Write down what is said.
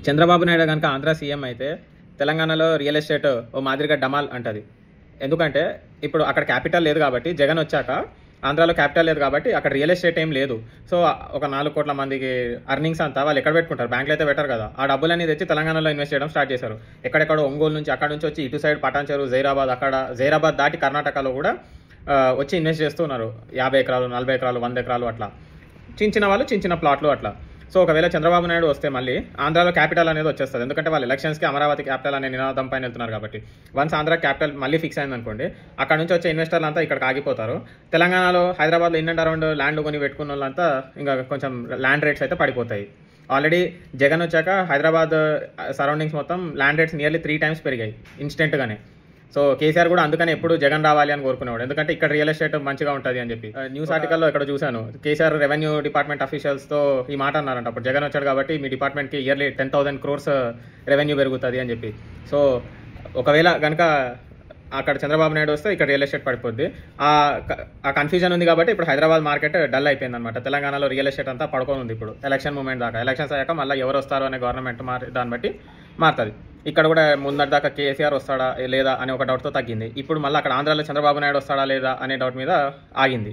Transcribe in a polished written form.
చంద్రబాబు నాయుడు కనుక ఆంధ్ర సీఎం అయితే తెలంగాణలో రియల్ ఎస్టేట్ ఓ మాదిరిగా డమాల్ అంటది. ఎందుకంటే ఇప్పుడు అక్కడ క్యాపిటల్ లేదు కాబట్టి, జగన్ వచ్చాక ఆంధ్రాలో క్యాపిటల్ లేదు కాబట్టి అక్కడ రియల్ ఎస్టేట్ ఏం లేదు. సో ఒక 4 కోట్ల మందికి అర్నింగ్స్ అంతా వాళ్ళు ఎక్కడ పెట్టుకుంటారు? బ్యాంకులు అయితే పెట్టారు కదా. ఆ డబ్బులన్నీ తెచ్చి తెలంగాణలో ఇన్వెస్ట్ చేయడం స్టార్ట్ చేశారు. ఎక్కడెక్కడో ఒంగోలు నుంచి అక్కడ నుంచి వచ్చి ఇటు సైడ్ పటాన్చెరు, జైరాబాద్, అక్కడ జైరాబాద్ దాటి కర్ణాటకలో కూడా వచ్చి ఇన్వెస్ట్ చేస్తున్నారు. 50 ఎకరాలు, 40 ఎకరాలు, 100 ఎకరాలు అట్లా చిన్న వాళ్ళు చిన్న ప్లాట్లు అట్లా. సో ఒకవేళ చంద్రబాబు నాయుడు వస్తే మళ్ళీ ఆంధ్రాలో క్యాపిటల్ అనేది వచ్చేస్తుంది. ఎందుకంటే వాళ్ళు ఎలక్షన్స్కి అమరావతి క్యాపిటల్ అనే నినాదం పైన వెళ్తున్నారు కాబట్టి. వన్స్ ఆంధ్ర క్యాపిటల్ మళ్ళీ ఫిక్స్ అయింది అనుకోండి, అక్కడ నుంచి వచ్చే ఇన్వెస్టర్లు అంతా ఇక్కడికి ఆగిపోతారు. తెలంగాణలో హైదరాబాద్లో ఇన్ అండ్ అరౌండ్ ల్యాండ్ కొని పెట్టుకున్న వాళ్ళంతా ఇంకా కొంచెం ల్యాండ్ రేట్స్ అయితే పడిపోతాయి. ఆల్రెడీ జగన్ వచ్చాక హైదరాబాద్ సరౌండింగ్స్ మొత్తం ల్యాండ్ రేట్స్ నియర్లీ 3 times పెరిగాయి ఇన్స్టెంట్గానే. సో కేసీఆర్ కూడా అందుకని ఎప్పుడు జగన్ రావాలి అని కోరుకునేవాడు, ఎందుకంటే ఇక్కడ రియల్ ఎస్టేట్ మంచిగా ఉంటుంది అని చెప్పి. న్యూస్ ఆర్టికల్లో ఇక్కడ చూశాను, కేసీఆర్ రెవెన్యూ డిపార్ట్మెంట్ అఫీషియల్స్తో ఈ మాట అన్నారంట. అప్పుడు జగన్ వచ్చాడు కాబట్టి మీ డిపార్ట్మెంట్కి ఇయర్లీ 10,000 crores రెవెన్యూ పెరుగుతుంది అని చెప్పి. సో ఒకవేళ కనుక అక్కడ చంద్రబాబు నాయుడు వస్తే ఇక్కడ రియల్ ఎస్టేట్ పడిపోద్ది. ఆ కన్ఫ్యూజన్ ఉంది కాబట్టి ఇప్పుడు హైదరాబాద్ మార్కెట్ డల్ అయిపోయింది అనమాట. తెలంగాణలో రియల్ ఎస్టేట్ అంతా పడుకొని ఉంది ఇప్పుడు ఎలక్షన్ మూమెంట్ దాకా. ఎలక్షన్స్ అయ్యాక మళ్ళీ ఎవరు వస్తారు అనే గవర్నమెంట్ దాన్ని బట్టి మారుతుంది. ఇక్కడ కూడా ముందటి దాకా కేసీఆర్ వస్తాడా లేదా అనే ఒక డౌట్తో తగ్గింది. ఇప్పుడు మళ్ళీ అక్కడ ఆంధ్రాలో చంద్రబాబు నాయుడు వస్తాడా లేదా అనే డౌట్ మీద ఆగింది.